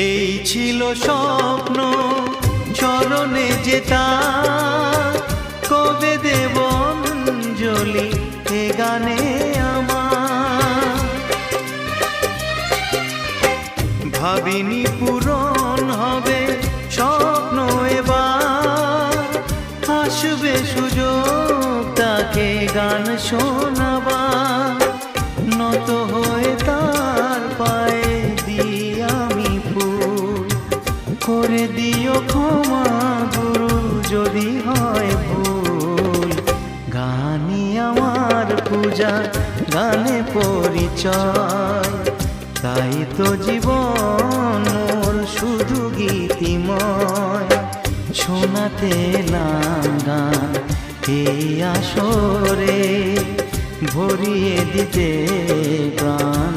এই ছিল স্বপ্ন চরণে যেটা, কবে দেব অঞ্জলি এ গানে আমার। ভাবিনি পূরণ হবে স্বপ্ন, এবার আসবে সুযোগ তাকে গান শোনাবার। নত হয়ে তার পায়ে দিই আমি ফুল, করে দিও ক্ষমা গুরু যদি হয় ভুল। গানই আমার পূজা, গানে পরিচয়, তাই তো জীবন মোর শুধু গীতিময়। শোনাতে এলাম গান এই আসরে, ভরিয়ে দিতে প্রাণ